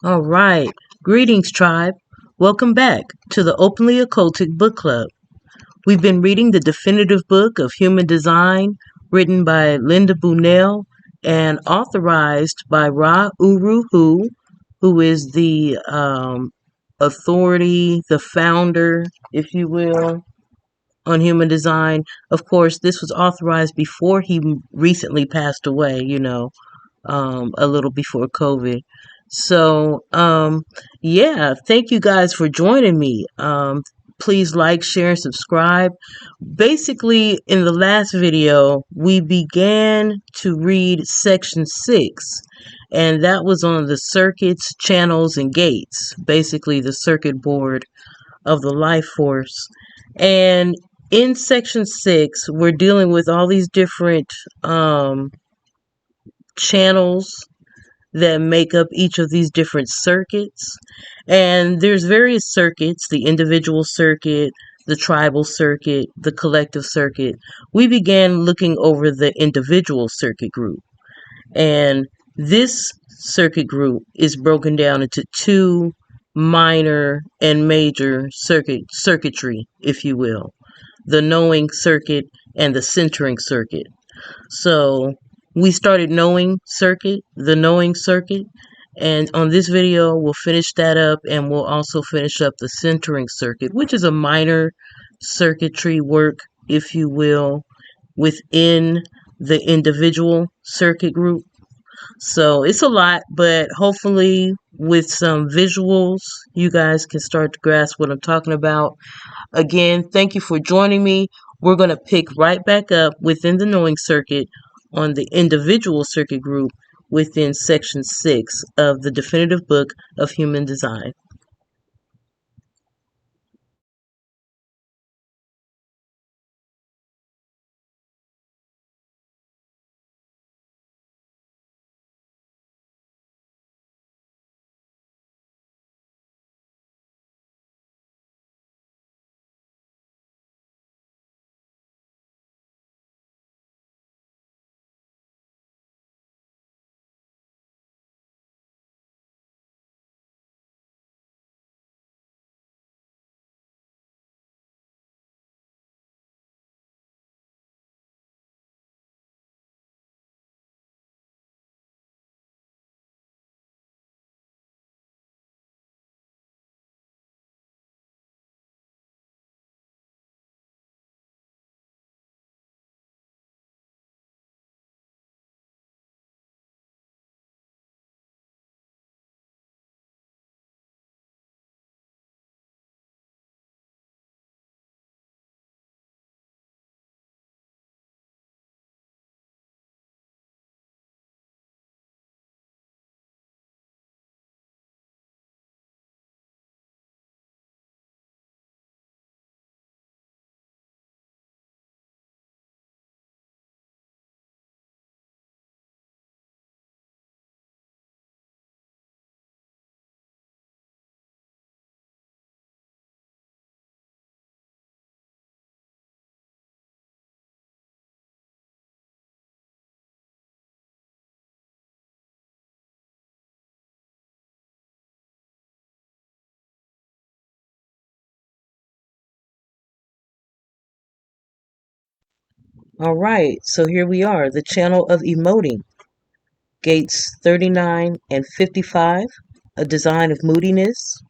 All right. Greetings, tribe. Welcome back to the Openly Occultic Book Club. We've been reading the definitive book of human design, written by Linda Bunnell and authorized by Ra Uru Hu, who is the authority, the founder, if you will, on human design. Of course, this was authorized before he recently passed away, a little before COVID. So, yeah, thank you guys for joining me. Please like, share, and subscribe. Basically, in the last video, we began to read section 6, and that was on the circuits, channels, and gates, basically the circuit board of the life force. And in section 6, we're dealing with all these different channels that make up each of these different circuits. And there's various circuits, the individual circuit, the tribal circuit, the collective circuit. We began looking over the individual circuit group. And this circuit group is broken down into two minor and major circuitry, if you will. The knowing circuit and the centering circuit. So we started the knowing circuit, and on this video we'll finish that up, and we'll also finish up the centering circuit, which is a minor circuitry work, if you will, within the individual circuit group. So it's a lot, but hopefully with some visuals, you guys can start to grasp what I'm talking about. Again, thank you for joining me. We're going to pick right back up within the knowing circuit on the individual circuit group within section 6 of the definitive book of human design. All right, so here we are, the channel of emoting, gates 39 and 55, a design of moodiness.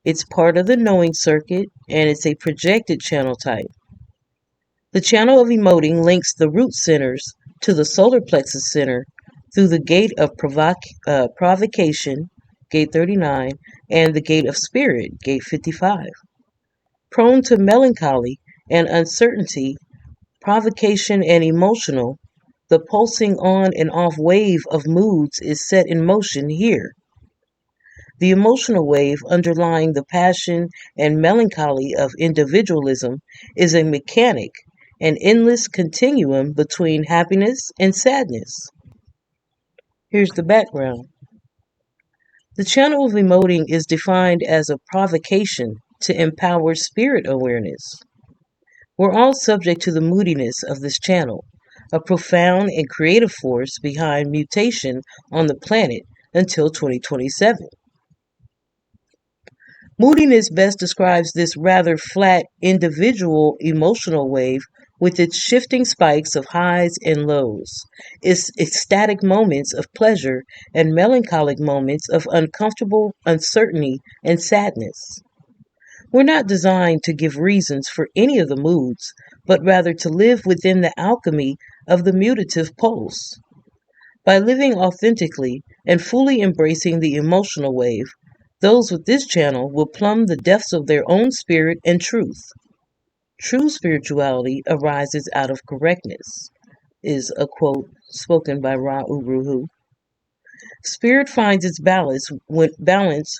It's part of the knowing circuit, and it's a projected channel type. The channel of emoting links the root centers to the solar plexus center through the gate of provocation, gate 39, and the gate of spirit, gate 55. Prone to melancholy and uncertainty, provocation and emotional, the pulsing on and off wave of moods is set in motion here. The emotional wave underlying the passion and melancholy of individualism is a mechanic, an endless continuum between happiness and sadness. Here's the background. The channel of emoting is defined as a provocation to empower spirit awareness. We're all subject to the moodiness of this channel, a profound and creative force behind mutation on the planet until 2027. Moodiness best describes this rather flat individual emotional wave with its shifting spikes of highs and lows, its ecstatic moments of pleasure and melancholic moments of uncomfortable uncertainty and sadness. We're not designed to give reasons for any of the moods, but rather to live within the alchemy of the mutative pulse. By living authentically and fully embracing the emotional wave, those with this channel will plumb the depths of their own spirit and truth. True spirituality arises out of correctness, is a quote spoken by Ra Uru. Spirit finds its balance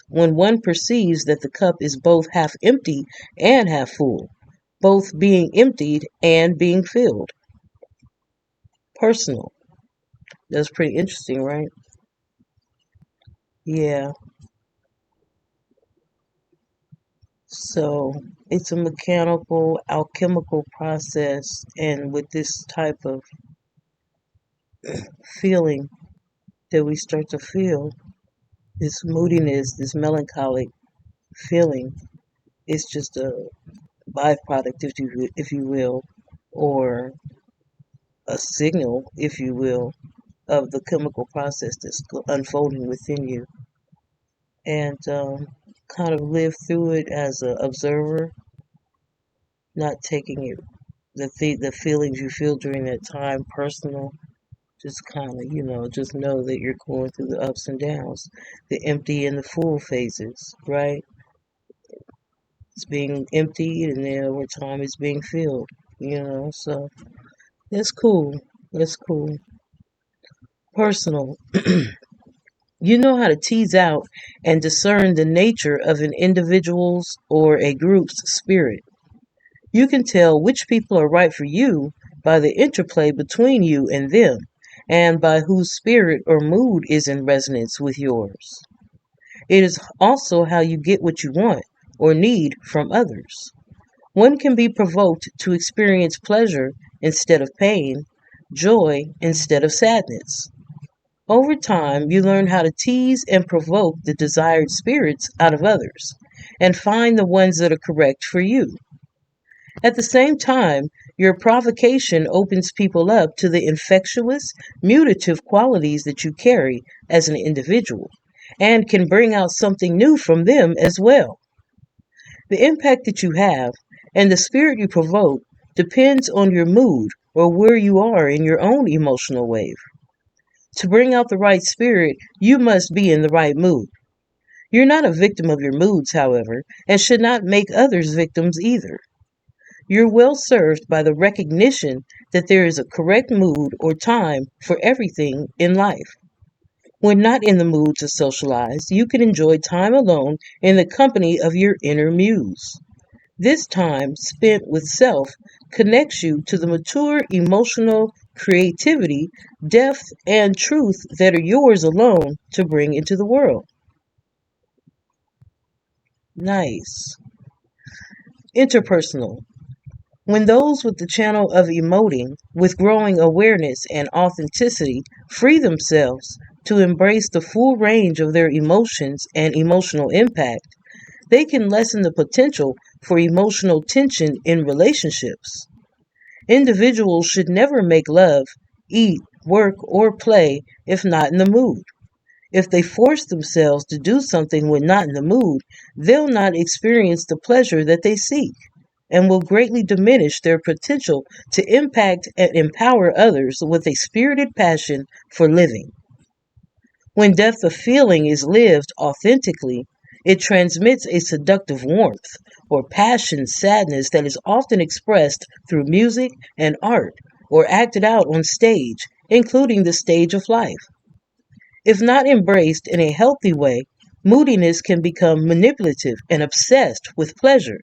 when one perceives that the cup is both half empty and half full, both being emptied and being filled. Personal. That's pretty interesting, right? Yeah. So it's a mechanical, alchemical process, and with this type of feeling that we start to feel, this moodiness, this melancholic feeling, it's just a byproduct, if you will, or a signal, if you will, of the chemical process that's unfolding within you, and kind of live through it as an observer, not taking it the feelings you feel during that time personal. Just kind of, just know that you're going through the ups and downs, the empty and the full phases, right? It's being emptied, and then over time it's being filled. So that's cool. That's cool. Personal. You know how to tease out and discern the nature of an individual's or a group's spirit. You can tell which people are right for you by the interplay between you and them, and by whose spirit or mood is in resonance with yours. It is also how you get what you want or need from others. One can be provoked to experience pleasure instead of pain, joy instead of sadness. Over time, you learn how to tease and provoke the desired spirits out of others, and find the ones that are correct for you. At the same time, your provocation opens people up to the infectious, mutative qualities that you carry as an individual, and can bring out something new from them as well. The impact that you have and the spirit you provoke depends on your mood or where you are in your own emotional wave. To bring out the right spirit, you must be in the right mood. You're not a victim of your moods, however, and should not make others victims either. You're well served by the recognition that there is a correct mood or time for everything in life. When not in the mood to socialize, you can enjoy time alone in the company of your inner muse. This time spent with self connects you to the mature emotional creativity, depth, and truth that are yours alone to bring into the world. Nice. Interpersonal. When those with the channel of emoting, with growing awareness and authenticity, free themselves to embrace the full range of their emotions and emotional impact, they can lessen the potential for emotional tension in relationships. Individuals should never make love, eat, work, or play if not in the mood. If they force themselves to do something when not in the mood, they'll not experience the pleasure that they seek, and will greatly diminish their potential to impact and empower others with a spirited passion for living. When depth of feeling is lived authentically, it transmits a seductive warmth or passion sadness that is often expressed through music and art or acted out on stage, including the stage of life. If not embraced in a healthy way, moodiness can become manipulative and obsessed with pleasure.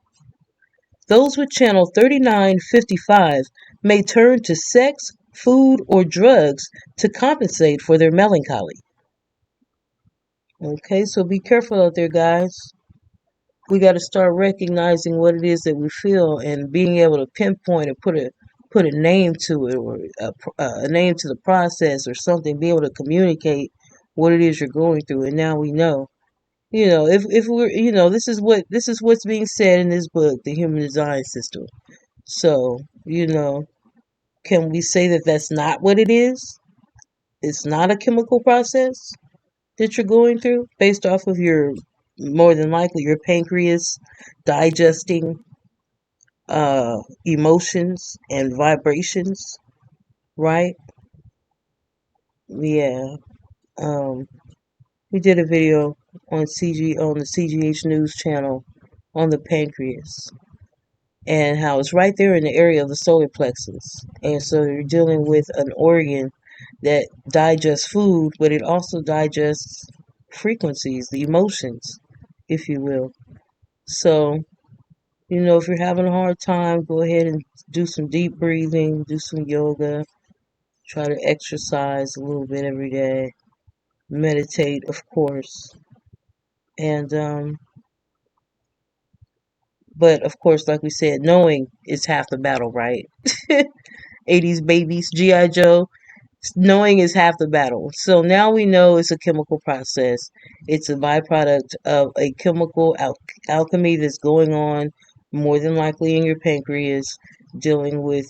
Those with channel 3955 may turn to sex, food, or drugs to compensate for their melancholy. Okay, so be careful out there, guys. We got to start recognizing what it is that we feel and being able to pinpoint and put a name to it, or a name to the process or something. Be able to communicate what it is you're going through, and now we know. If we're, this is what's being said in this book, The Human Design System. So, can we say that that's not what it is? It's not a chemical process that you're going through based off of your, more than likely, your pancreas digesting emotions and vibrations, right? Yeah. Um, we did a video on the CGH News channel on the pancreas and how it's right there in the area of the solar plexus. And so you're dealing with an organ that digests food, but it also digests frequencies, the emotions, if you will. So, if you're having a hard time, go ahead and do some deep breathing, do some yoga, try to exercise a little bit every day, meditate, of course. And, but of course, like we said, knowing is half the battle, right? 80s babies, G.I. Joe. Knowing is half the battle. So now we know it's a chemical process. It's a byproduct of a chemical alchemy that's going on, more than likely in your pancreas, dealing with,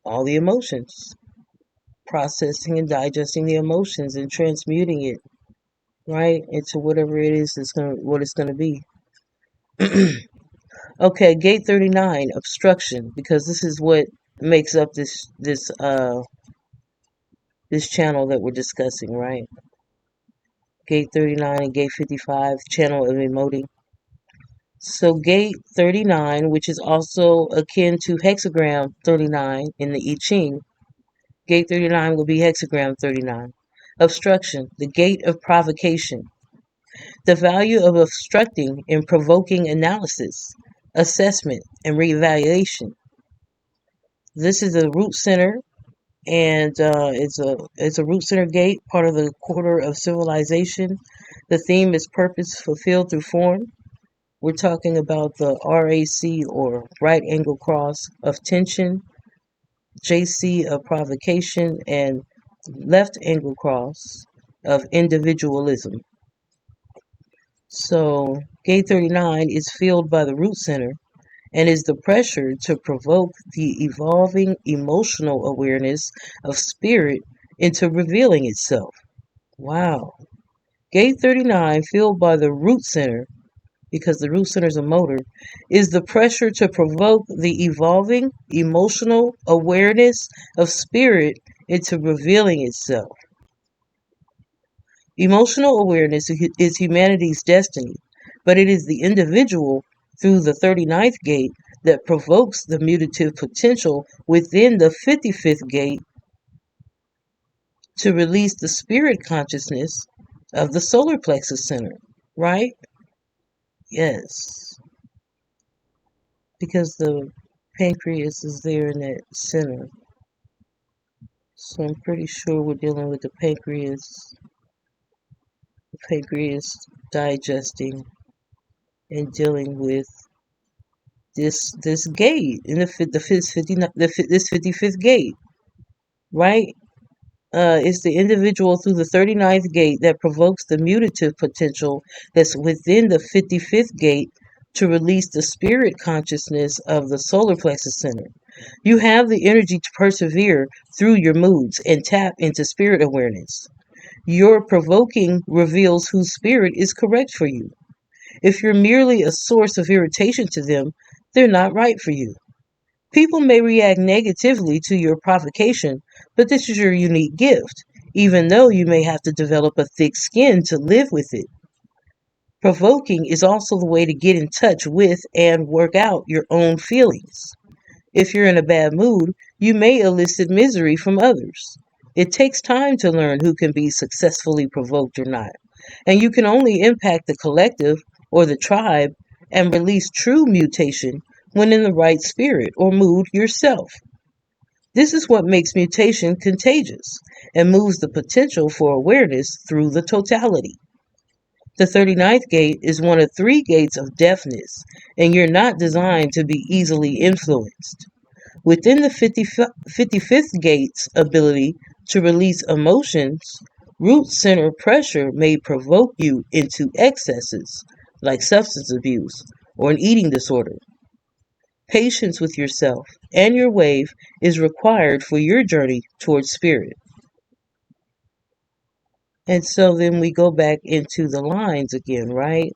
all the emotions, processing and digesting the emotions and transmuting it, right, into whatever it is what it's gonna be. Okay, gate 39, obstruction, because this is what makes up this channel that we're discussing, right? Gate 39 and Gate 55, Channel of Emoting. So Gate 39, which is also akin to hexagram 39 in the I-ching, Gate 39 will be hexagram 39. Obstruction, the gate of provocation. The value of obstructing in provoking analysis, assessment, and reevaluation. This is a root center, and it's a root center gate, part of the quarter of civilization. The theme is purpose fulfilled through form. We're talking about the RAC, or right angle cross, of tension, JC of provocation, and left angle cross of individualism. So gate 39 is filled by the root center and is the pressure to provoke the evolving emotional awareness of spirit into revealing itself. Wow. Gate 39, filled by the root center, because the root center is a motor, is the pressure to provoke the evolving emotional awareness of spirit into revealing itself. Emotional awareness is humanity's destiny, but it is the individual through the 39th gate that provokes the mutative potential within the 55th gate to release the spirit consciousness of the solar plexus center, right? Yes, because the pancreas is there in that center. So I'm pretty sure we're dealing with the pancreas digesting and dealing with this gate in this 55th gate, right? It's the individual through the 39th gate that provokes the mutative potential that's within the 55th gate to release the spirit consciousness of the solar plexus center. You have the energy to persevere through your moods and tap into spirit awareness. Your provoking reveals whose spirit is correct for you. If you're merely a source of irritation to them, they're not right for you. People may react negatively to your provocation, but this is your unique gift, even though you may have to develop a thick skin to live with it. Provoking is also the way to get in touch with and work out your own feelings. If you're in a bad mood, you may elicit misery from others. It takes time to learn who can be successfully provoked or not, and you can only impact the collective or the tribe and release true mutation when in the right spirit or mood yourself. This is what makes mutation contagious and moves the potential for awareness through the totality. The 39th gate is one of 3 gates of deafness, and you're not designed to be easily influenced. Within the 55th gate's ability to release emotions Root center pressure may provoke you into excesses, like substance abuse or an eating disorder. Patience with yourself and your wave is required for your journey towards spirit. And so then we go back into the lines again, right?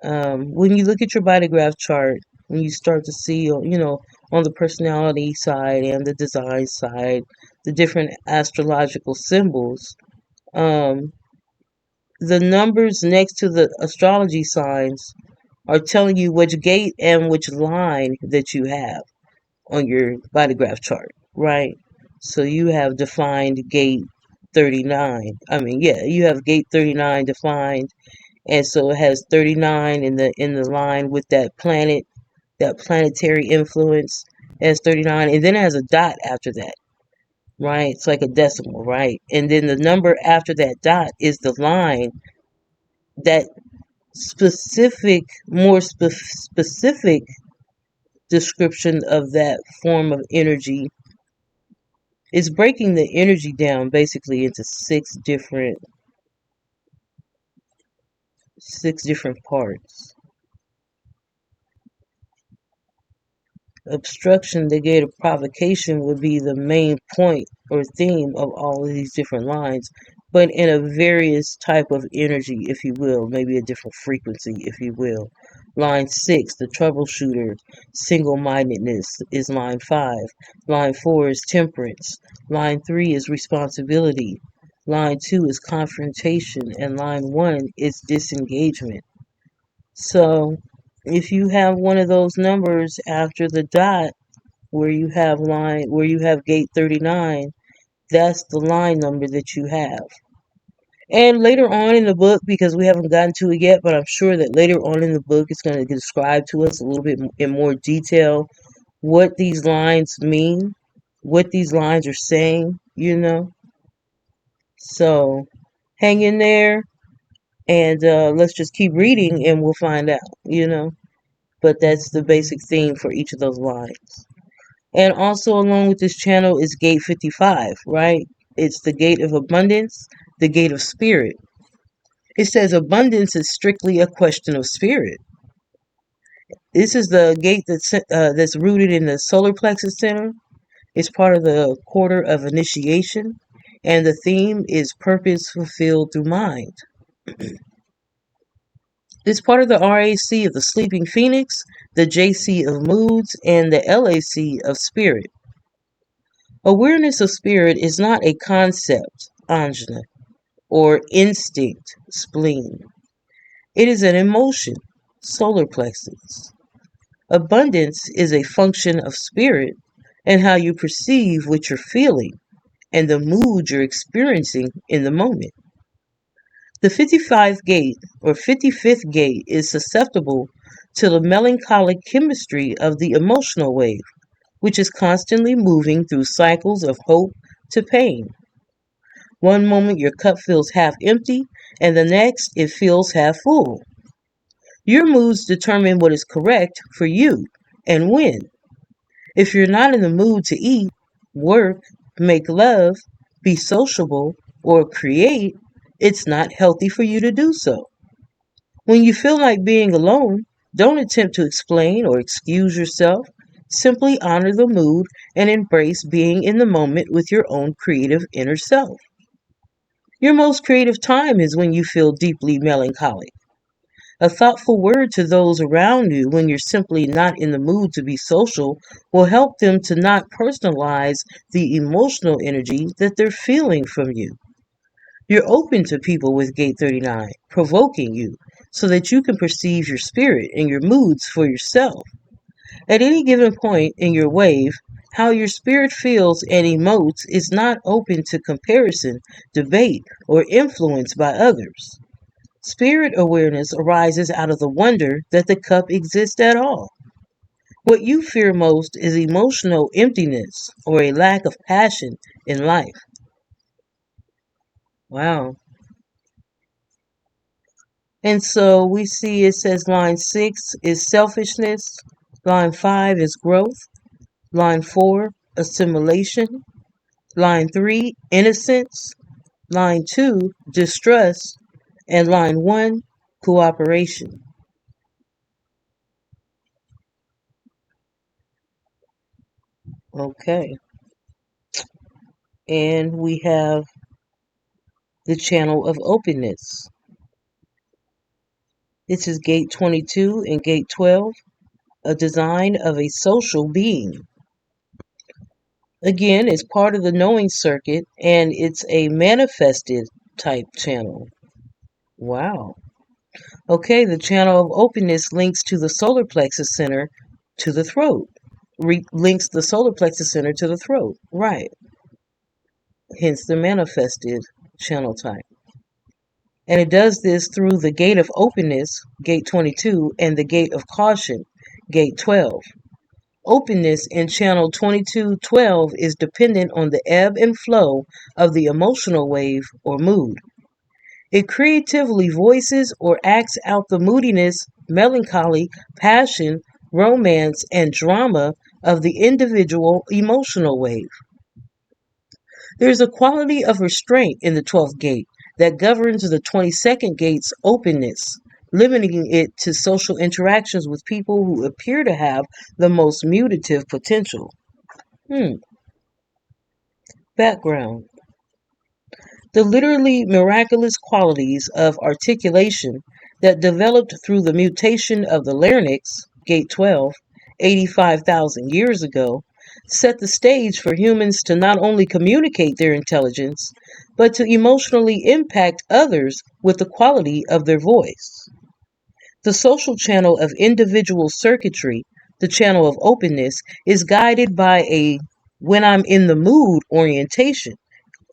When you look at your body graph chart, when you start to see, on the personality side and the design side, the different astrological symbols, um, the numbers next to the astrology signs are telling you which gate and which line that you have on your body graph chart, right? So you have defined gate 39. You have gate 39 defined, and so it has 39 in the line with that planet, that planetary influence. It has 39, and then it has a dot after that, right? It's like a decimal, right? And then the number after that dot is the line that specific description of that form of energy is breaking the energy down basically into six different parts. Obstruction, the gate of provocation, would be the main point or theme of all of these different lines, but in a various type of energy, if you will, maybe a different frequency, if you will. Line 6, the troubleshooter, single-mindedness, is line 5. Line 4 is temperance. Line 3 is responsibility. Line 2 is confrontation, and line 1 is disengagement. So if you have one of those numbers after the dot where you have gate 39, that's the line number that you have. And later on in the book, because we haven't gotten to it yet, but I'm sure that later on in the book it's going to describe to us a little bit in more detail what these lines mean, what these lines are saying. So hang in there, and let's just keep reading and we'll find out. But that's the basic theme for each of those lines. And also along with this channel is gate 55, right? It's the gate of abundance, the gate of spirit. It says abundance is strictly a question of spirit. This is the gate that's rooted in the solar plexus center. It's part of the quarter of initiation, and the theme is purpose fulfilled through mind. It's part of the RAC of the Sleeping Phoenix, the JC of Moods, and the LAC of Spirit. Awareness of spirit is not a concept, Anjana, or instinct, spleen. It is an emotion, solar plexus. Abundance is a function of spirit and how you perceive what you're feeling and the mood you're experiencing in the moment. The 55th gate or 55th gate is susceptible to the melancholic chemistry of the emotional wave, which is constantly moving through cycles of hope to pain. One moment your cup feels half empty, and the next it feels half full. Your moods determine what is correct for you and when. If you're not in the mood to eat, work, make love, be sociable, or create, it's not healthy for you to do so. When you feel like being alone, don't attempt to explain or excuse yourself. Simply honor the mood and embrace being in the moment with your own creative inner self. Your most creative time is when you feel deeply melancholic. A thoughtful word to those around you when you're simply not in the mood to be social will help them to not personalize the emotional energy that they're feeling from you. You're open to people with gate 39, provoking you so that you can perceive your spirit and your moods for yourself. At any given point in your wave, how your spirit feels and emotes is not open to comparison, debate, or influence by others. Spirit awareness arises out of the wonder that the cup exists at all. What you fear most is emotional emptiness or a lack of passion in life. Wow. And so we see it says line 6 is selfishness, line 5 is growth, line 4, assimilation, line 3, innocence, Line 2, distrust. And line 1, cooperation. Okay. And we have the channel of openness. This is gate 22 and gate 12, a design of a social being. Again, it's part of the knowing circuit and it's a manifested type channel. Wow. Okay, the channel of openness links to the solar plexus center to the throat. Links the solar plexus center to the throat. Right. Hence the manifested channel type. And it does this through the gate of openness, gate 22, and the gate of caution, gate 12. Openness in channel 2212 is dependent on the ebb and flow of the emotional wave or mood. It creatively voices or acts out the moodiness, melancholy, passion, romance, and drama of the individual emotional wave. There is a quality of restraint in the 12th gate that governs the 22nd gate's openness, limiting it to social interactions with people who appear to have the most mutative potential. Background. The literally miraculous qualities of articulation that developed through the mutation of the larynx, gate 12, 85,000 years ago, set the stage for humans to not only communicate their intelligence, but to emotionally impact others with the quality of their voice. The social channel of individual circuitry, the channel of openness, is guided by a when I'm in the mood orientation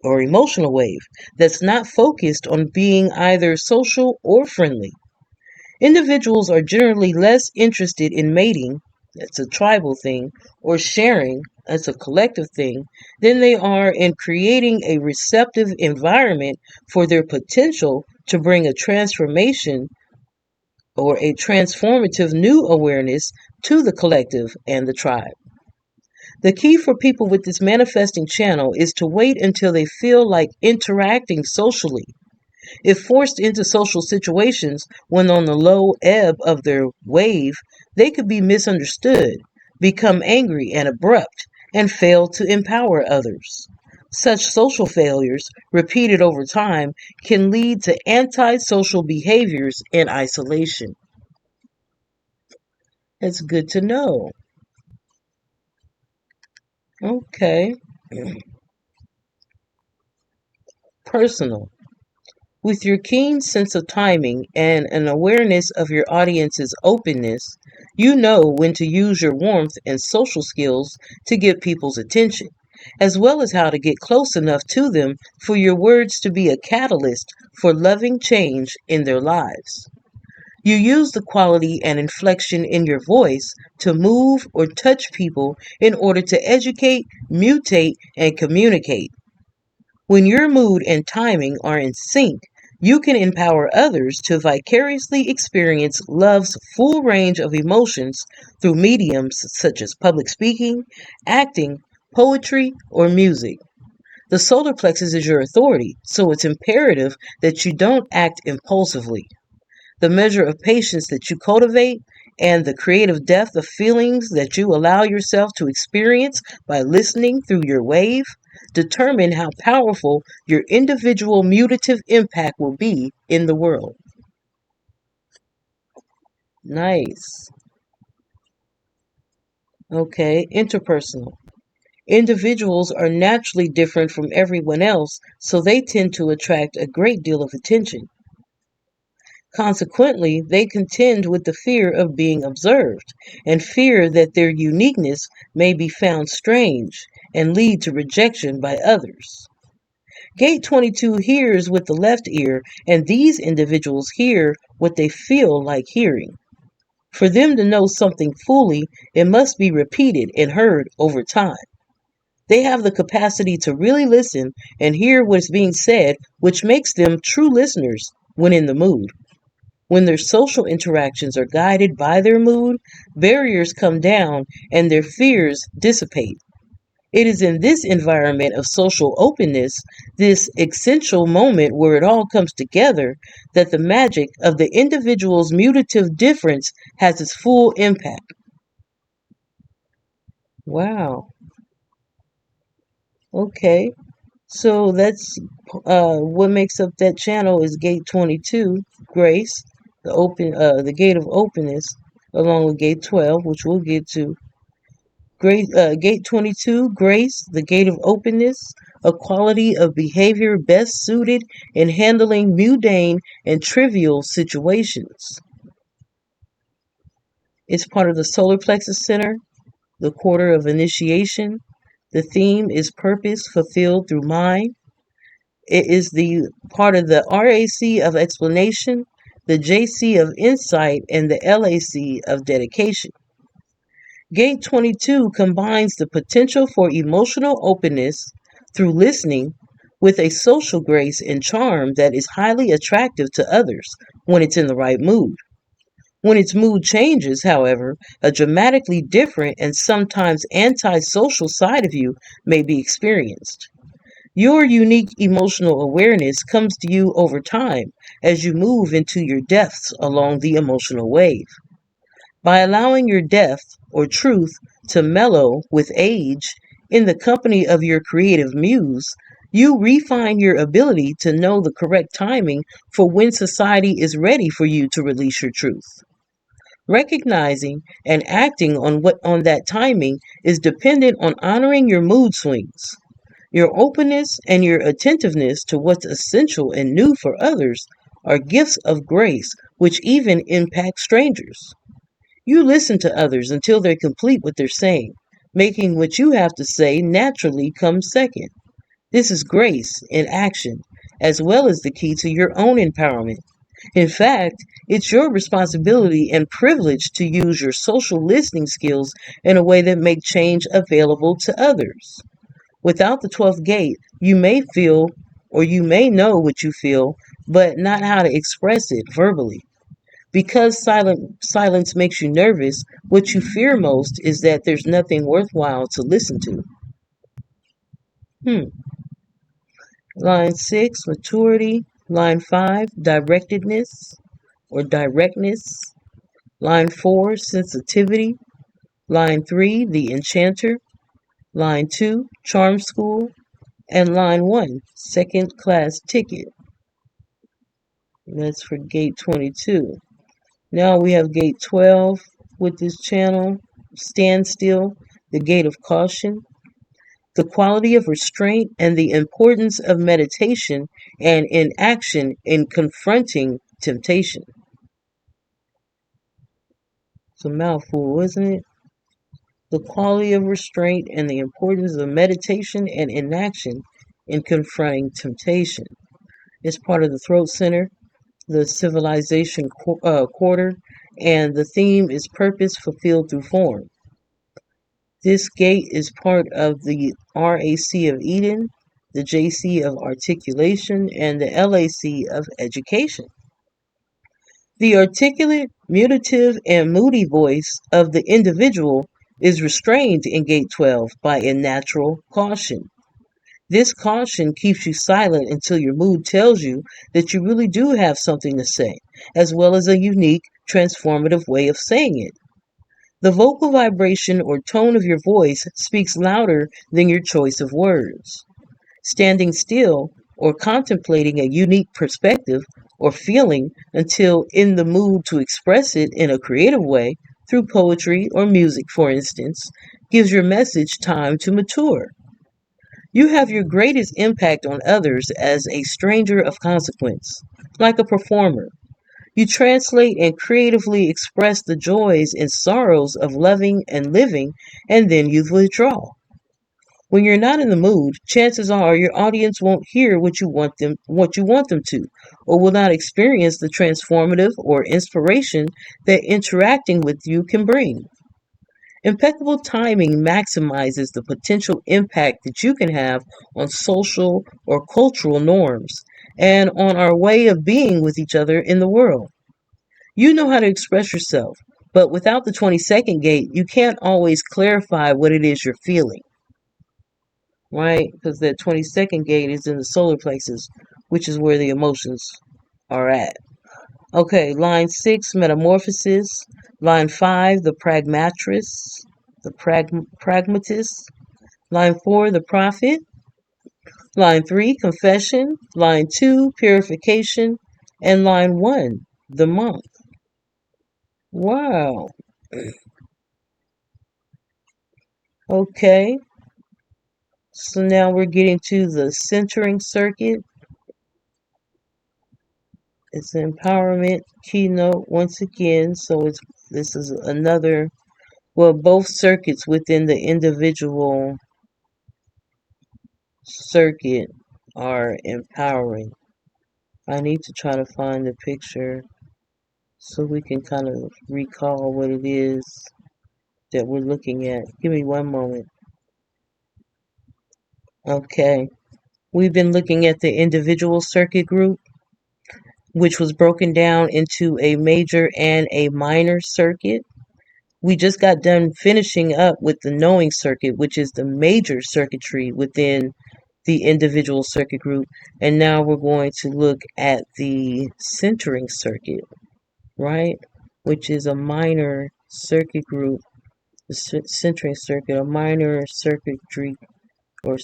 or emotional wave that's not focused on being either social or friendly. Individuals are generally less interested in mating, that's a tribal thing, or sharing, that's a collective thing, than they are in creating a receptive environment for their potential to bring a transformation or a transformative new awareness to the collective and the tribe. The key for people with this manifesting channel is to wait until they feel like interacting socially. If forced into social situations when on the low ebb of their wave, they could be misunderstood, become angry and abrupt, and fail to empower others. Such social failures, repeated over time, can lead to antisocial behaviors and isolation. That's good to know. Okay. Personal. With your keen sense of timing and an awareness of your audience's openness, you know when to use your warmth and social skills to get people's attention, as well as how to get close enough to them for your words to be a catalyst for loving change in their lives. You use the quality and inflection in your voice to move or touch people in order to educate, mutate, and communicate. When your mood and timing are in sync, you can empower others to vicariously experience love's full range of emotions through mediums such as public speaking, acting, poetry, or music. The solar plexus is your authority, so it's imperative that you don't act impulsively. The measure of patience that you cultivate and the creative depth of feelings that you allow yourself to experience by listening through your wave determine how powerful your individual mutative impact will be in the world. Nice. Okay, interpersonal. Individuals are naturally different from everyone else, so they tend to attract a great deal of attention. Consequently, they contend with the fear of being observed and fear that their uniqueness may be found strange and lead to rejection by others. Gate 22 hears with the left ear, and these individuals hear what they feel like hearing. For them to know something fully, it must be repeated and heard over time. They have the capacity to really listen and hear what's being said, which makes them true listeners when in the mood. When their social interactions are guided by their mood, barriers come down and their fears dissipate. It is in this environment of social openness, this essential moment where it all comes together, that the magic of the individual's mutative difference has its full impact. Wow. Okay. So that's what makes up that channel is gate 22, grace, the gate of openness, along with gate 12, which we'll get to. Gate 22, grace, the gate of openness, a quality of behavior best suited in handling mundane and trivial situations. It's part of the solar plexus center, the quarter of initiation. The theme is purpose fulfilled through mind. It is the part of the RAC of explanation, the JC of insight, and the LAC of dedication. Gate 22 combines the potential for emotional openness through listening with a social grace and charm that is highly attractive to others when it's in the right mood. When its mood changes, however, a dramatically different and sometimes antisocial side of you may be experienced. Your unique emotional awareness comes to you over time as you move into your depths along the emotional wave. By allowing your depth or truth to mellow with age in the company of your creative muse, you refine your ability to know the correct timing for when society is ready for you to release your truth. Recognizing and acting on that timing is dependent on honoring your mood swings. Your openness and your attentiveness to what's essential and new for others are gifts of grace which even impact strangers. You listen to others until they're complete what they're saying, making what you have to say naturally come second. This is grace in action, as well as the key to your own empowerment. In fact, it's your responsibility and privilege to use your social listening skills in a way that make change available to others. Without the 12th gate, you may feel or you may know what you feel, but not how to express it verbally. Because silence makes you nervous, what you fear most is that there's nothing worthwhile to listen to. Hmm. Line 6, maturity. Line 5, directedness or directness. Line 4, sensitivity. Line 3, the enchanter. Line 2, charm school. And line 1, second class ticket. That's for gate 22. Now we have gate 12 with this channel, standstill, the gate of caution, the quality of restraint and the importance of meditation and inaction in confronting temptation. It's a mouthful, isn't it? The quality of restraint and the importance of meditation and inaction in confronting temptation. It's part of the throat center, the civilization quarter, and the theme is purpose fulfilled through form. This gate is part of the RAC of Eden, the JC of articulation, and the LAC of education. The articulate, mutative, and moody voice of the individual is restrained in gate 12 by a natural caution. This caution keeps you silent until your mood tells you that you really do have something to say, as well as a unique, transformative way of saying it. The vocal vibration or tone of your voice speaks louder than your choice of words. Standing still or contemplating a unique perspective or feeling until in the mood to express it in a creative way, through poetry or music, for instance, gives your message time to mature. You have your greatest impact on others as a stranger of consequence, like a performer. You translate and creatively express the joys and sorrows of loving and living, and then you withdraw. When you're not in the mood, chances are your audience won't hear what you want them to, or will not experience the transformative or inspiration that interacting with you can bring. Impeccable timing maximizes the potential impact that you can have on social or cultural norms and on our way of being with each other in the world. You know how to express yourself, but without the 22nd gate, you can't always clarify what it is you're feeling. right? Because that 22nd gate is in the solar plexus, which is where the emotions are at. Okay, line 6, metamorphosis. Line 5, the pragmatist. Line 4, the prophet. Line 3, confession. Line 2, purification. And line 1, the monk. Wow. Okay, so now we're getting to the centering circuit. It's an empowerment keynote once again. So this is another, well, both circuits within the individual circuit are empowering. I need to try to find the picture so we can kind of recall what it is that we're looking at. Give me one moment. Okay. We've been looking at the individual circuit group, which was broken down into a major and a minor circuit. We just got done finishing up with the knowing circuit, which is the major circuitry within the individual circuit group. And now we're going to look at the centering circuit, right? Which is a minor circuit group, the centering circuit, a minor circuitry or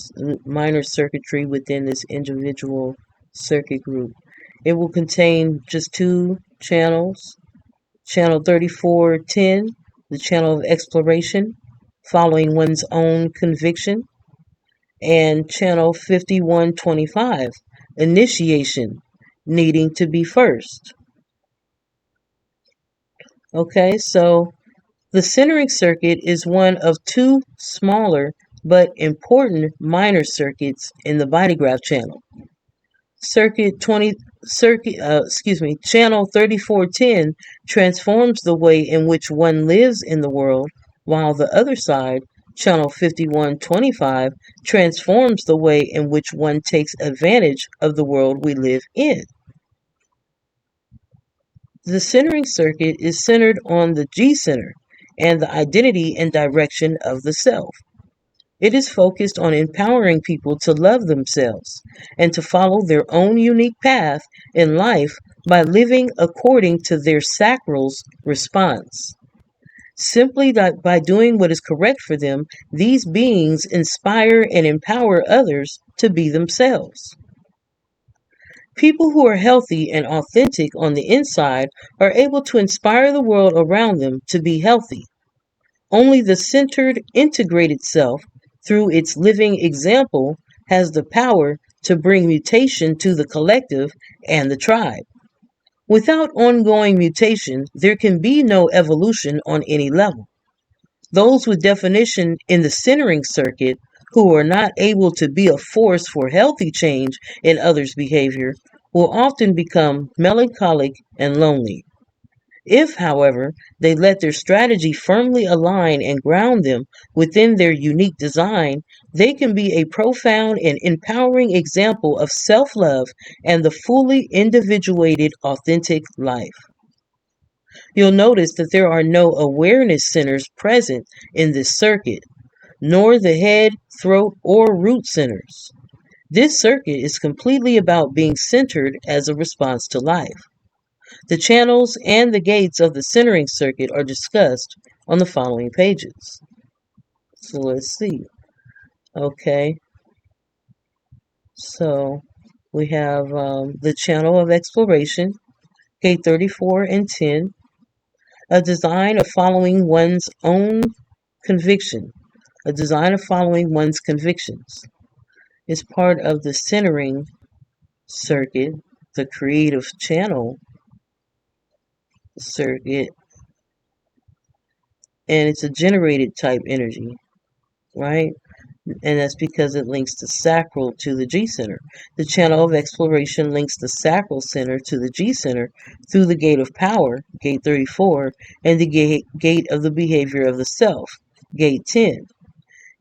minor circuitry within this individual circuit group. It will contain just two channels. Channel 3410, the channel of exploration, following one's own conviction, and channel 5125, initiation, needing to be first. Okay, so the centering circuit is one of two smaller but important minor circuits in the body graph channel. Channel 3410 transforms the way in which one lives in the world, while the other side, channel 5125, transforms the way in which one takes advantage of the world we live in. The centering circuit is centered on the G center and the identity and direction of the self. It is focused on empowering people to love themselves and to follow their own unique path in life by living according to their sacral's response. Simply by doing what is correct for them, these beings inspire and empower others to be themselves. People who are healthy and authentic on the inside are able to inspire the world around them to be healthy. Only the centered, integrated self, through its living example, has the power to bring mutation to the collective and the tribe. Without ongoing mutation, there can be no evolution on any level. Those with definition in the centering circuit, who are not able to be a force for healthy change in others' behavior, will often become melancholic and lonely. If, however, they let their strategy firmly align and ground them within their unique design, they can be a profound and empowering example of self-love and the fully individuated, authentic life. You'll notice that there are no awareness centers present in this circuit, nor the head, throat, or root centers. This circuit is completely about being centered as a response to life. The channels and the gates of the centering circuit are discussed on the following pages. So let's see. Okay. So we have the channel of exploration, gate 34 and 10, a design of following one's own conviction, a design of following one's convictions. Is part of the centering circuit, the creative channel circuit, and it's a generated type energy, right? And that's because it links the sacral to the G center. The channel of exploration links the sacral center to the G center through the gate of power, gate 34, and the gate of the behavior of the self, gate 10.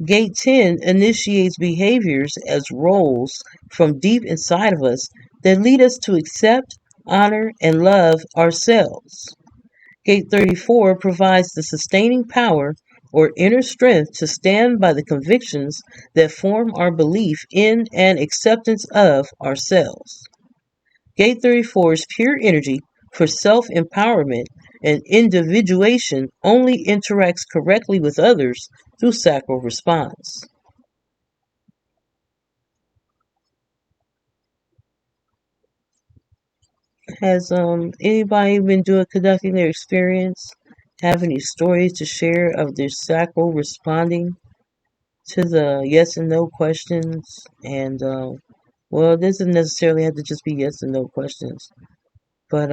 Gate 10 initiates behaviors as roles from deep inside of us that lead us to accept, honor, and love ourselves. Gate 34 provides the sustaining power or inner strength to stand by the convictions that form our belief in and acceptance of ourselves. Gate 34 is pure energy for self-empowerment, and individuation only interacts correctly with others through sacral response. Has anybody been conducting their experience? Have any stories to share of their sacral responding to the yes and no questions? And well, it doesn't necessarily have to just be yes and no questions, but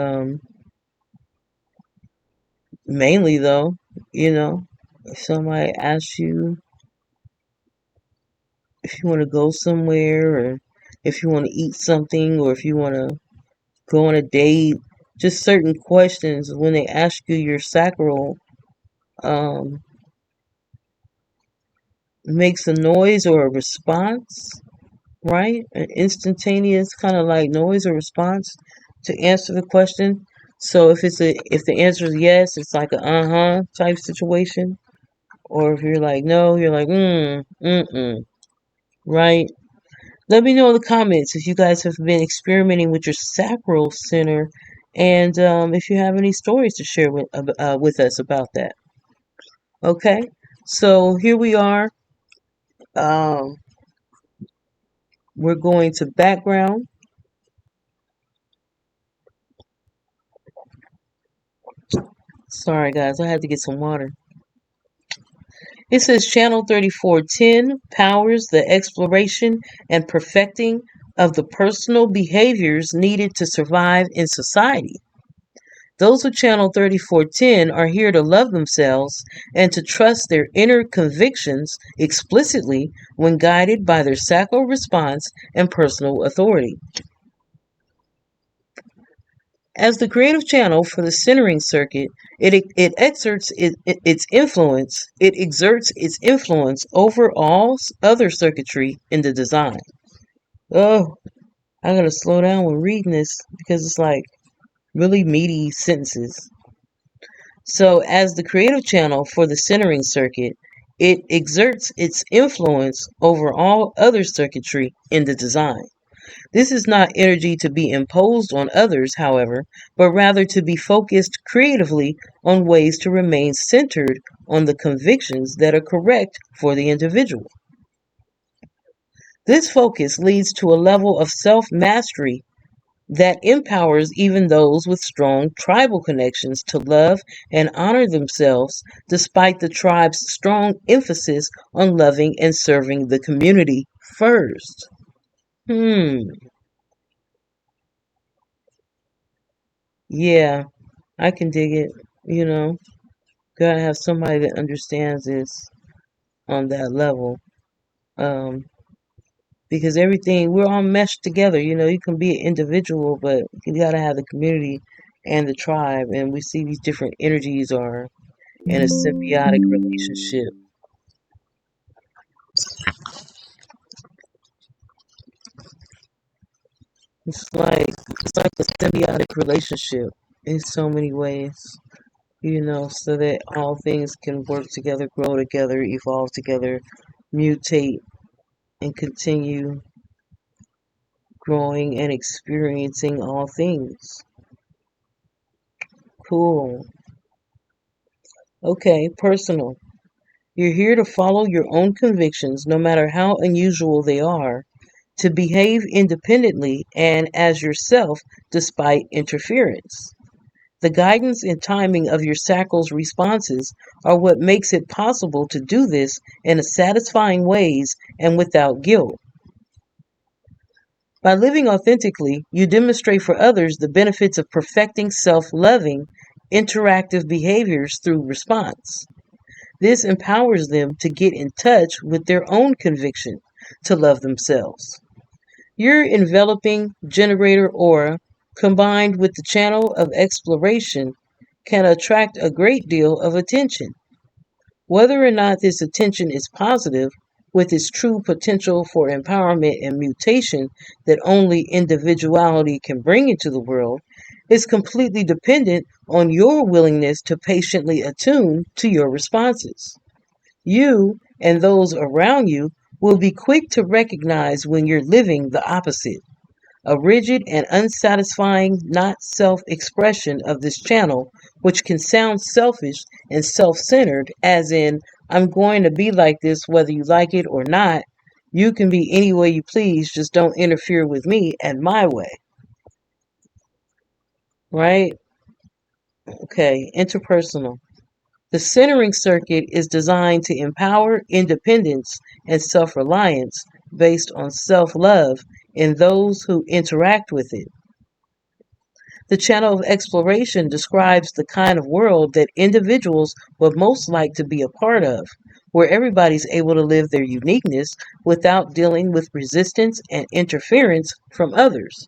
mainly though, if somebody asks you if you want to go somewhere, or if you want to eat something, or if you want to go on a date, just certain questions when they ask you your sacral um, makes a noise or a response, right? An instantaneous kind of like noise or response to answer the question. So if the answer is yes, it's like a uh-huh type situation. Or if you're like no, you're like right? Let me know in the comments if you guys have been experimenting with your sacral center, and if you have any stories to share with us about that. Okay, so here we are. Um, we're going to background. Sorry, guys, I had to get some water. It says Channel 3410 powers the exploration and perfecting of the personal behaviors needed to survive in society. Those with Channel 3410 are here to love themselves and to trust their inner convictions explicitly when guided by their sacral response and personal authority. As the creative channel for the centering circuit, it exerts its influence. It exerts its influence over all other circuitry in the design. Oh, I gotta slow down when reading this because it's like really meaty sentences. So, as the creative channel for the centering circuit, it exerts its influence over all other circuitry in the design. This is not energy to be imposed on others, however, but rather to be focused creatively on ways to remain centered on the convictions that are correct for the individual. This focus leads to a level of self-mastery that empowers even those with strong tribal connections to love and honor themselves despite the tribe's strong emphasis on loving and serving the community first. Yeah, I can dig it. You know, gotta have somebody that understands this on that level. Um, because everything, we're all meshed together. You can be an individual, but you gotta have the community and the tribe. And we see these different energies are in a symbiotic relationship. It's like a symbiotic relationship in so many ways. So that all things can work together, grow together, evolve together, mutate, and continue growing and experiencing all things. Cool. Okay, personal. You're here to follow your own convictions, no matter how unusual they are, to behave independently and as yourself despite interference. The guidance and timing of your sacral's responses are what makes it possible to do this in a satisfying ways and without guilt. By living authentically, you demonstrate for others the benefits of perfecting self-loving, interactive behaviors through response. This empowers them to get in touch with their own conviction to love themselves. Your enveloping generator aura, combined with the channel of exploration, can attract a great deal of attention. Whether or not this attention is positive, with its true potential for empowerment and mutation that only individuality can bring into the world, is completely dependent on your willingness to patiently attune to your responses. You and those around you will be quick to recognize when you're living the opposite, a rigid and unsatisfying, not self expression of this channel, which can sound selfish and self centered, as in, I'm going to be like this whether you like it or not. You can be any way you please, just don't interfere with me and my way. Right? Okay, interpersonal. The centering circuit is designed to empower independence and self reliance based on self love in those who interact with it. The channel of exploration describes the kind of world that individuals would most like to be a part of, where everybody's able to live their uniqueness without dealing with resistance and interference from others.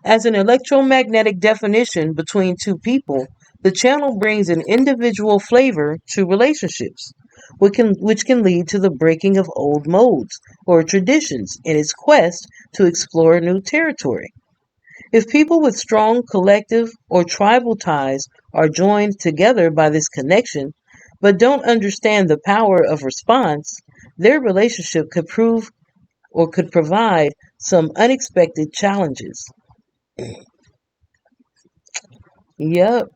As an electromagnetic definition between two people, the channel brings an individual flavor to relationships, which can lead to the breaking of old modes or traditions in its quest to explore new territory. If people with strong collective or tribal ties are joined together by this connection, but don't understand the power of response, their relationship could prove or could provide some unexpected challenges. Yep.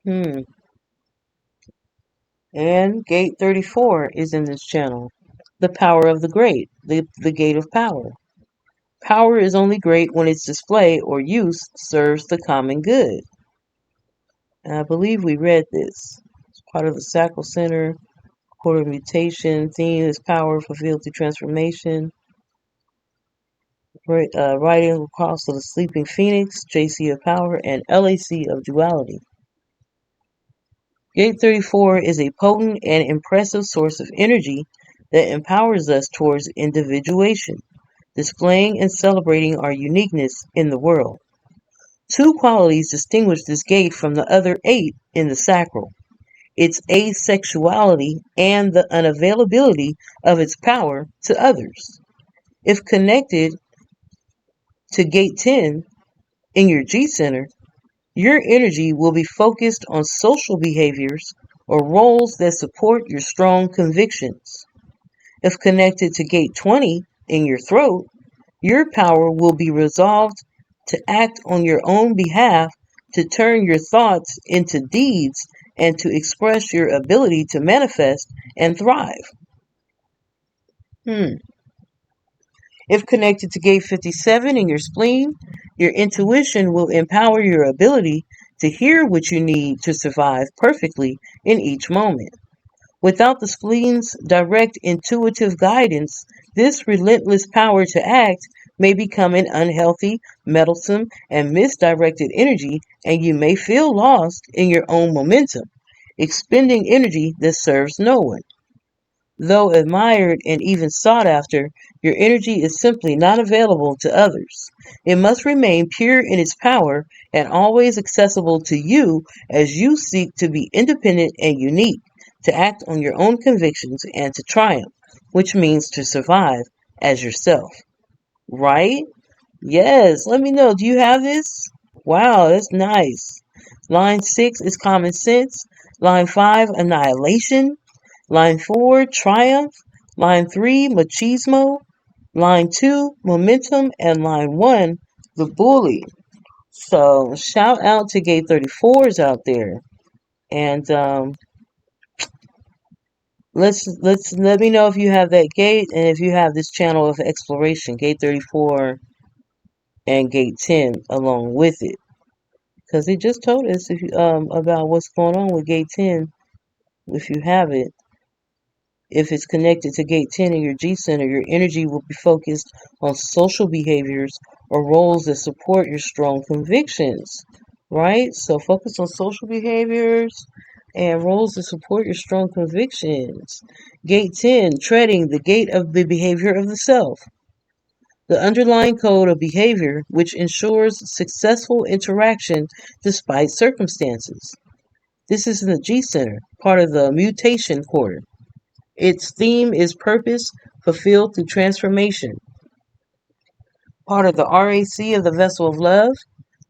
Hmm. And gate 34 is in this channel. The power of the great, the gate of power. Power is only great when its display or use serves the common good. And I believe we read this. It's part of the Sacral Center, Quarter Mutation. Theme is power fulfilled through transformation. Writing across to the Sleeping Phoenix, JC of Power, and LAC of Duality. Gate 34 is a potent and impressive source of energy that empowers us towards individuation, displaying and celebrating our uniqueness in the world. Two qualities distinguish this gate from the other 8 in the sacral: its asexuality and the unavailability of its power to others. If connected to gate 10 in your G center, your energy will be focused on social behaviors or roles that support your strong convictions. If connected to gate 20 in your throat, your power will be resolved to act on your own behalf, to turn your thoughts into deeds, and to express your ability to manifest and thrive. Hmm. If connected to gate 57 in your spleen, your intuition will empower your ability to hear what you need to survive perfectly in each moment. Without the spleen's direct intuitive guidance, this relentless power to act may become an unhealthy, meddlesome, and misdirected energy, and you may feel lost in your own momentum, expending energy that serves no one. Though admired and even sought after, your energy is simply not available to others. It must remain pure in its power and always accessible to you as you seek to be independent and unique, to act on your own convictions and to triumph, which means to survive as yourself. Right? Yes, let me know. Do you have this? Wow, that's nice. Line 6 is common sense. Line 5, annihilation. Line 4, triumph. Line 3, machismo. Line 2, momentum. And line 1, the bully. So shout out to gate 34s out there. And let me know if you have that gate and if you have this channel of exploration, gate 34 and gate 10 along with it. Because it just told us if you, about what's going on with gate 10 if you have it. If it's connected to gate 10 in your G center, your energy will be focused on social behaviors or roles that support your strong convictions, right? So focus on social behaviors and roles that support your strong convictions. Gate 10, treading the gate of the behavior of the self. The underlying code of behavior which ensures successful interaction despite circumstances. This is in the G center, part of the mutation quarter. Its theme is purpose fulfilled through transformation. Part of the RAC of the vessel of love.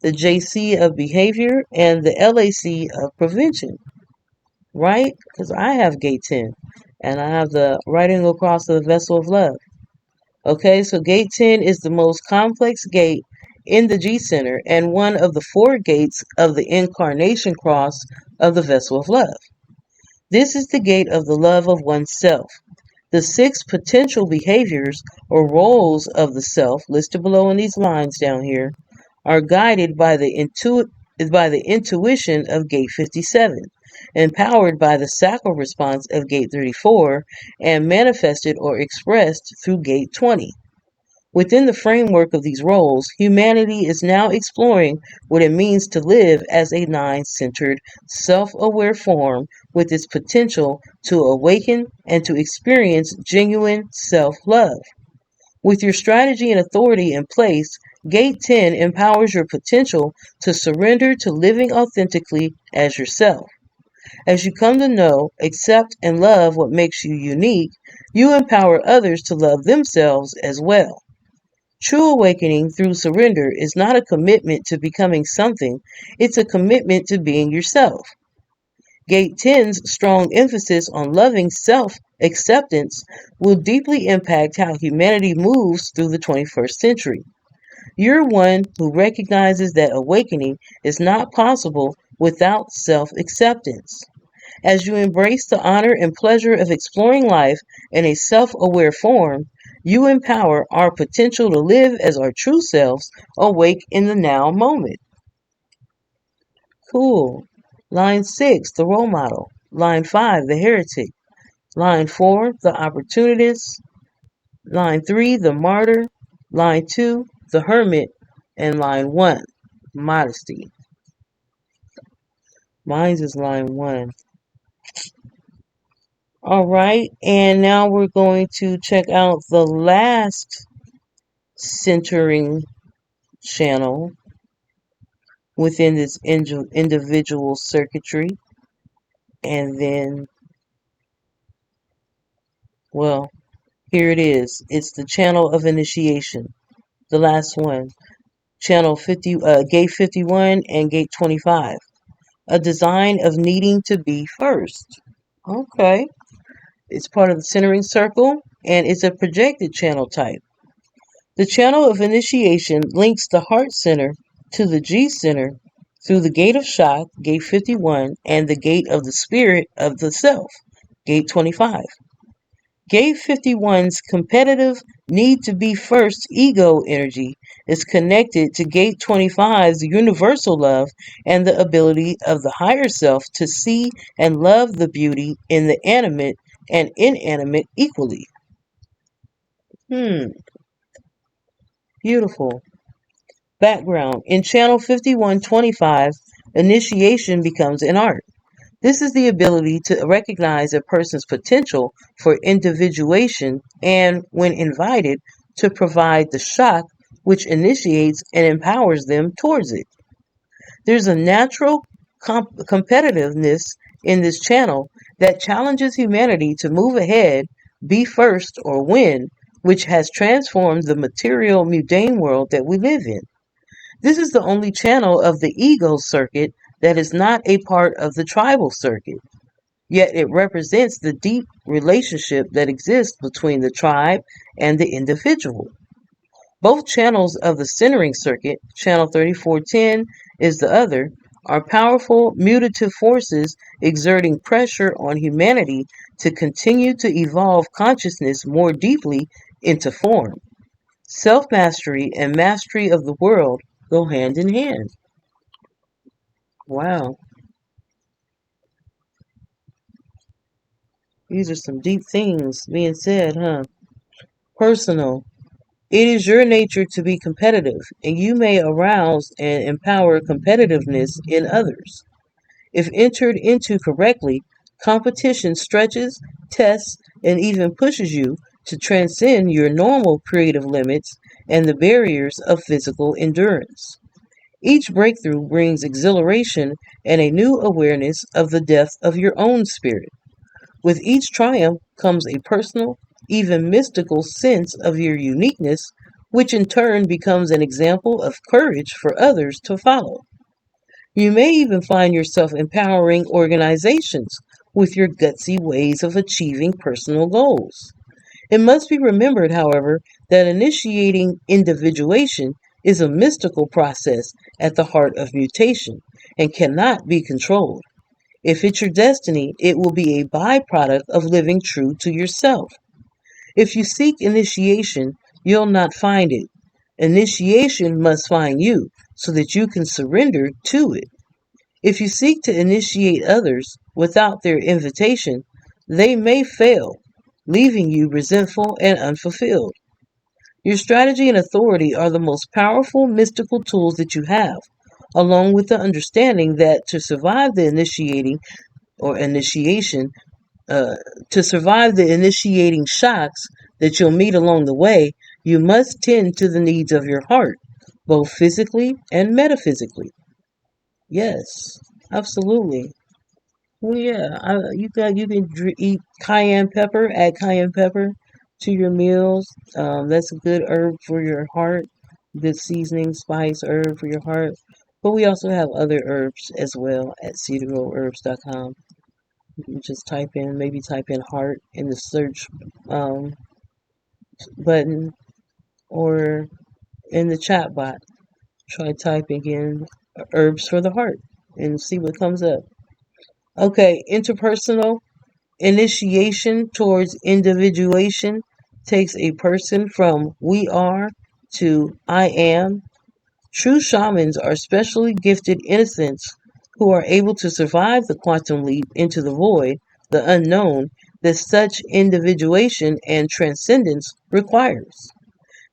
the JC of behavior, and the LAC of prevention, right? Because I have gate 10, and I have the writing across the vessel of love. Okay, so gate 10 is the most complex gate in the G center and one of the four gates of the incarnation cross of the vessel of love. This is the gate of the love of oneself. The six potential behaviors or roles of the self, listed below in these lines down here, are guided by the intuition of gate 57, empowered by the sacral response of gate 34, and manifested or expressed through gate 20. Within the framework of these roles, humanity is now exploring what it means to live as a nine-centered, self-aware form with its potential to awaken and to experience genuine self-love. With your strategy and authority in place, Gate 10 empowers your potential to surrender to living authentically as yourself. As you come to know, accept, and love what makes you unique, you empower others to love themselves as well. True awakening through surrender is not a commitment to becoming something, it's a commitment to being yourself. Gate 10's strong emphasis on loving self-acceptance will deeply impact how humanity moves through the 21st century. You're one who recognizes that awakening is not possible without self-acceptance. As you embrace the honor and pleasure of exploring life in a self-aware form, you empower our potential to live as our true selves, awake in the now moment. Cool. Line 6, the role model. Line 5, the heretic. Line 4, the opportunist. Line 3, the martyr. Line 2, the hermit. And line 1, modesty. Mine's is line 1. All right, and now we're going to check out the last centering channel within this individual circuitry. And then, well, here it is. It's the channel of initiation, the last one. Channel 50, Gate 51 and Gate 25. A design of needing to be first. Okay. It's part of the centering circle, and it's a projected channel type. The channel of initiation links the heart center to the G center through the gate of shock, gate 51, and the gate of the spirit of the self, gate 25. Gate 51's competitive need to be first ego energy is connected to gate 25's universal love and the ability of the higher self to see and love the beauty in the animate and inanimate equally. Beautiful. Background. In channel 5125, initiation becomes an art. This is the ability to recognize a person's potential for individuation and, when invited, to provide the shock which initiates and empowers them towards it. There's a natural competitiveness in this channel that challenges humanity to move ahead, be first, or win, which has transformed the material mundane world that we live in. This is the only channel of the ego circuit that is not a part of the tribal circuit, yet it represents the deep relationship that exists between the tribe and the individual. Both channels of the centering circuit, channel 3410 is the other, are powerful mutative forces exerting pressure on humanity to continue to evolve consciousness more deeply into form. Self-mastery and mastery of the world go hand in hand. Wow. These are some deep things being said, huh? Personal. It is your nature to be competitive, and you may arouse and empower competitiveness in others. If entered into correctly, competition stretches, tests, and even pushes you to transcend your normal creative limits and the barriers of physical endurance. Each breakthrough brings exhilaration and a new awareness of the depth of your own spirit. With each triumph comes a personal, even mystical sense of your uniqueness, which in turn becomes an example of courage for others to follow. You may even find yourself empowering organizations with your gutsy ways of achieving personal goals. It must be remembered, however, that initiating individuation is a mystical process at the heart of mutation and cannot be controlled. If it's your destiny, it will be a byproduct of living true to yourself. If you seek initiation, you'll not find it. Initiation must find you so that you can surrender to it. If you seek to initiate others without their invitation, they may fail, leaving you resentful and unfulfilled. Your strategy and authority are the most powerful mystical tools that you have, along with the understanding that to survive the initiating or initiation, uh, to survive the initiating shocks that you'll meet along the way, you must tend to the needs of your heart, both physically and metaphysically. Yes, absolutely. Well, yeah, you can eat cayenne pepper. Add cayenne pepper to your meals. That's a good herb for your heart. Good seasoning, spice herb for your heart. But we also have other herbs as well at cedargroveherbs.com. You can just type in heart in the search um, button or in the chat bot. Try typing in herbs for the heart and see what comes up. Okay, interpersonal initiation towards individuation takes a person from we are to I am. True shamans are specially gifted innocents who are able to survive the quantum leap into the void, the unknown, that such individuation and transcendence requires.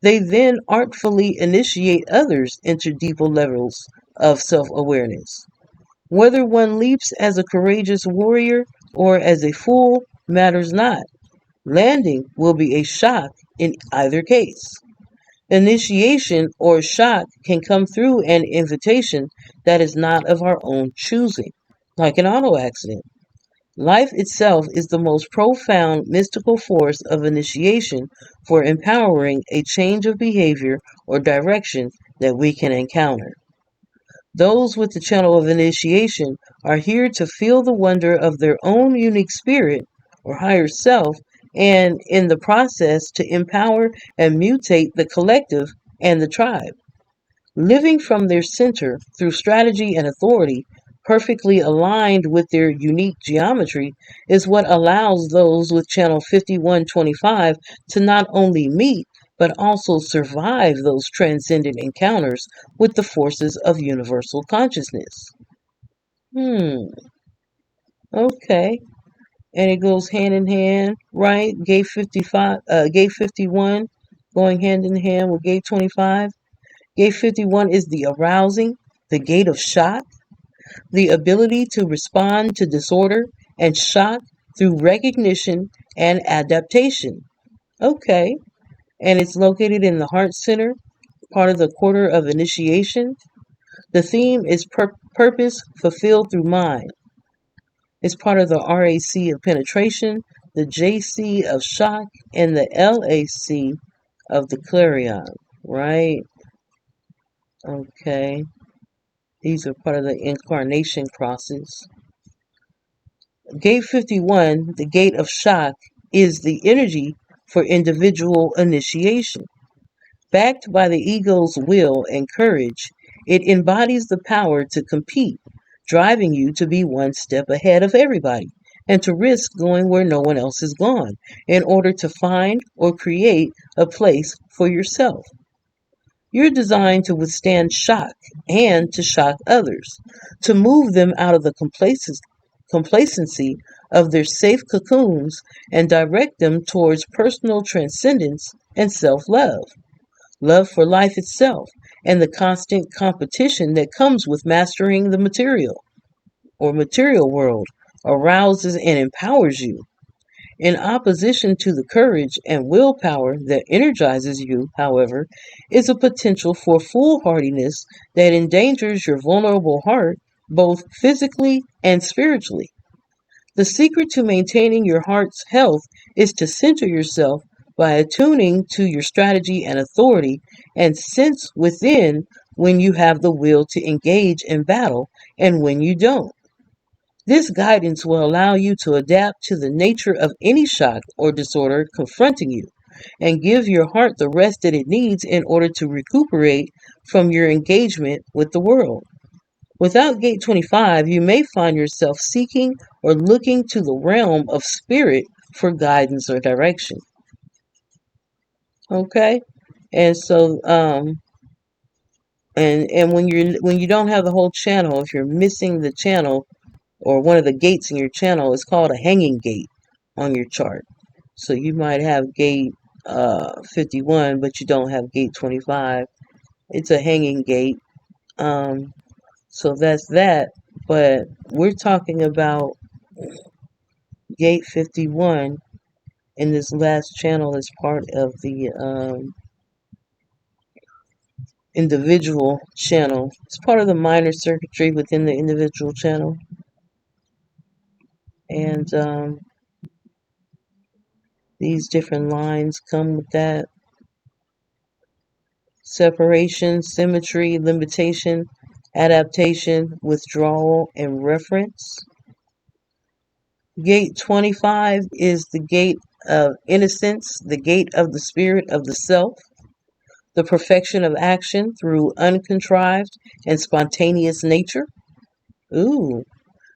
They then artfully initiate others into deeper levels of self awareness. Whether one leaps as a courageous warrior or as a fool matters not. Landing will be a shock in either case. Initiation or shock can come through an invitation that is not of our own choosing, like an auto accident. Life itself is the most profound mystical force of initiation for empowering a change of behavior or direction that we can encounter. Those with the channel of initiation are here to feel the wonder of their own unique spirit or higher self, and in the process to empower and mutate the collective and the tribe. Living from their center through strategy and authority, perfectly aligned with their unique geometry, is what allows those with channel 5125 to not only meet but also survive those transcendent encounters with the forces of universal consciousness. Okay. And it goes hand in hand, right? Gate 51 going hand in hand with gate 25. Gate 51 is the arousing, the gate of shock, the ability to respond to disorder and shock through recognition and adaptation. Okay. And it's located in the heart center, part of the quarter of initiation. The theme is purpose fulfilled through mind. It's part of the RAC of penetration, the JC of shock, and the LAC of the clarion, right? Okay. These are part of the incarnation crosses. Gate 51, the gate of shock, is the energy for individual initiation. Backed by the ego's will and courage, it embodies the power to compete, driving you to be one step ahead of everybody and to risk going where no one else has gone in order to find or create a place for yourself. You're designed to withstand shock and to shock others, to move them out of the complacency of their safe cocoons and direct them towards personal transcendence and self love. Love for life itself, and the constant competition that comes with mastering the material world arouses and empowers you. In opposition to the courage and willpower that energizes you, however, is a potential for foolhardiness that endangers your vulnerable heart both physically and spiritually. The secret to maintaining your heart's health is to center yourself by attuning to your strategy and authority, and sense within when you have the will to engage in battle and when you don't. This guidance will allow you to adapt to the nature of any shock or disorder confronting you and give your heart the rest that it needs in order to recuperate from your engagement with the world. Without Gate 25, you may find yourself seeking or looking to the realm of spirit for guidance or direction. Okay? And so and when you don't have the whole channel, if you're missing the channel or one of the gates in your channel, it's called a hanging gate on your chart. So you might have gate 51, but you don't have gate 25. It's a hanging gate. So that's that. But we're talking about gate 51 in this last channel as part of the individual channel. It's part of the minor circuitry within the individual channel. And these different lines come with that. Separation, symmetry, limitation, adaptation, withdrawal, and reference. Gate 25 is the gate of innocence, the gate of the spirit of the self, the perfection of action through uncontrived and spontaneous nature. Ooh,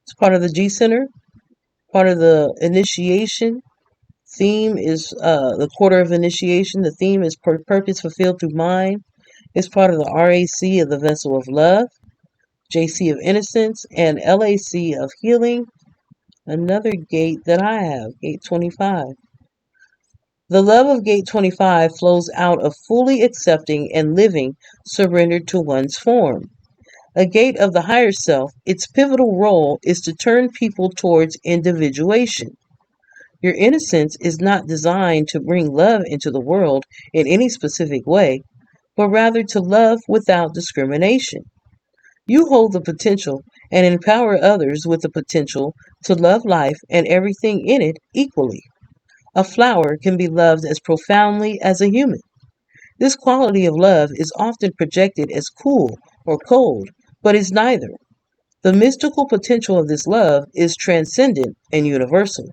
it's part of the G Center, part of the initiation. Theme is the quarter of initiation. The theme is purpose fulfilled through mind. It's part of the RAC of the vessel of love, JC of innocence, and LAC of healing. Another gate that I have, gate 25. The love of gate 25 flows out of fully accepting and living surrendered to one's form. A gate of the higher self, its pivotal role is to turn people towards individuation. Your innocence is not designed to bring love into the world in any specific way, but rather to love without discrimination. You hold the potential and empower others with the potential to love life and everything in it equally. A flower can be loved as profoundly as a human. This quality of love is often projected as cool or cold, but is neither. The mystical potential of this love is transcendent and universal,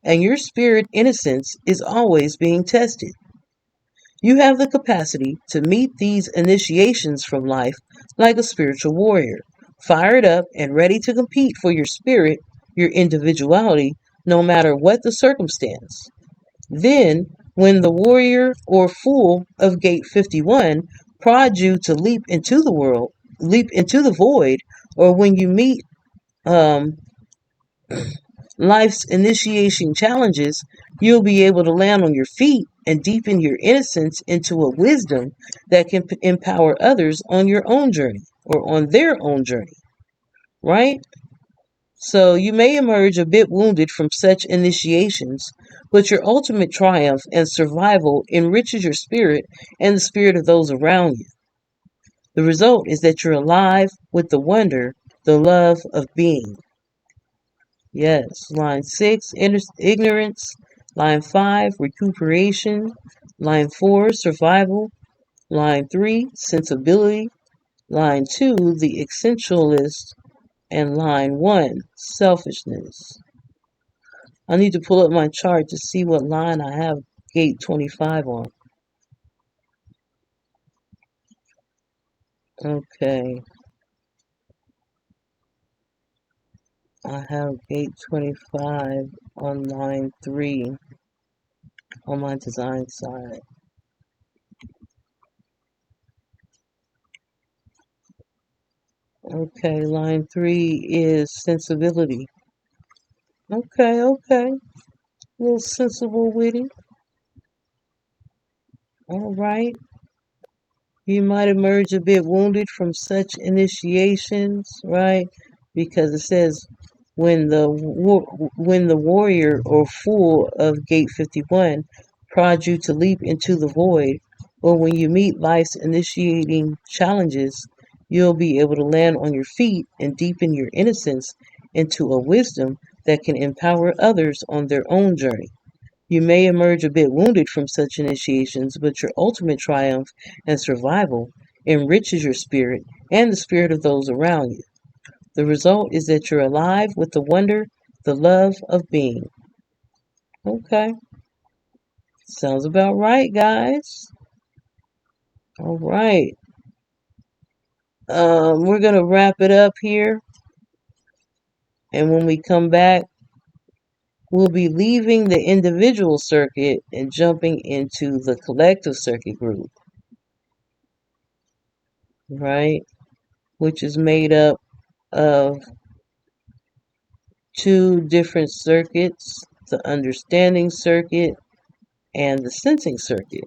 and your spirit innocence is always being tested. You have the capacity to meet these initiations from life like a spiritual warrior, fired up and ready to compete for your spirit, your individuality, no matter what the circumstance. Then, when the warrior or fool of gate 51 prods you to leap into the void, or when you meet um, life's initiation challenges, you'll be able to land on your feet and deepen your innocence into a wisdom that can empower others on your own journey or on their own journey, right? So you may emerge a bit wounded from such initiations, but your ultimate triumph and survival enriches your spirit and the spirit of those around you. The result is that you're alive with the wonder, the love of being. Yes, line 6, ignorance. Line 5, recuperation. Line 4, survival. Line 3, sensibility. Line 2, the essentialist. And line 1, selfishness. I need to pull up my chart to see what line I have gate 25 on. Okay. I have gate 25 on line 3 on my design side. Okay, line 3 is sensibility. Okay. A little sensible, witty. All right. You might emerge a bit wounded from such initiations, right? Because it says when the warrior or fool of gate 51 prods you to leap into the void, or when you meet life's initiating challenges, you'll be able to land on your feet and deepen your innocence into a wisdom that can empower others on their own journey. You may emerge a bit wounded from such initiations, but your ultimate triumph and survival enriches your spirit and the spirit of those around you. The result is that you're alive with the wonder, the love of being. Okay, sounds about right, guys. All right. We're going to wrap it up here. And when we come back, we'll be leaving the individual circuit and jumping into the collective circuit group, right? Which is made up of two different circuits, the understanding circuit and the sensing circuit.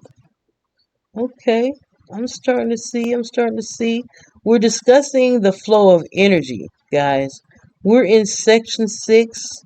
Okay, I'm starting to see. We're discussing the flow of energy, guys. We're in section 6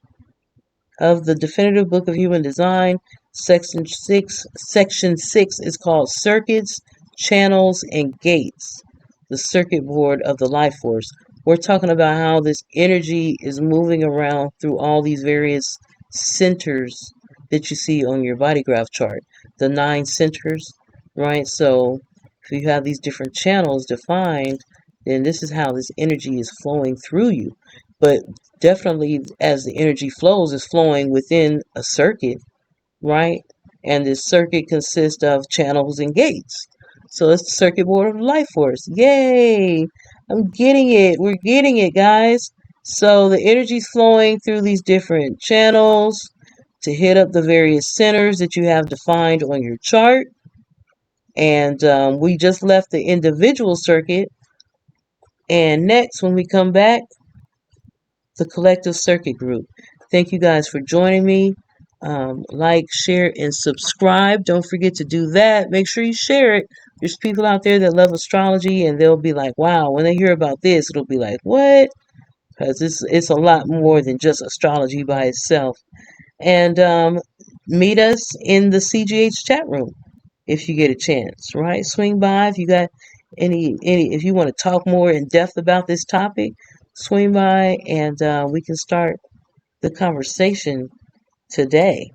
of the Definitive Book of Human Design. Section 6 is called Circuits, Channels, and Gates, the circuit board of the life force. We're talking about how this energy is moving around through all these various centers that you see on your body graph chart, the 9 centers, right? So if you have these different channels defined, then this is how this energy is flowing through you. But definitely, as the energy flows, is flowing within a circuit, right? And this circuit consists of channels and gates. So it's the circuit board of life force. Yay! I'm getting it. We're getting it, guys. So the energy's flowing through these different channels to hit up the various centers that you have defined on your chart. And we just left the individual circuit. And next, when we come back, the collective circuit group. Thank you guys for joining me. Like, share, and subscribe. Don't forget to do that. Make sure you share it. There's people out there that love astrology, and they'll be like, wow, when they hear about this, it'll be like, what? Because it's a lot more than just astrology by itself. And meet us in the CGH chat room if you get a chance, right? Swing by if you got any if you want to talk more in depth about this topic, swing by and we can start the conversation today.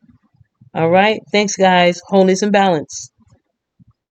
All right. Thanks, guys. Wholeness and balance.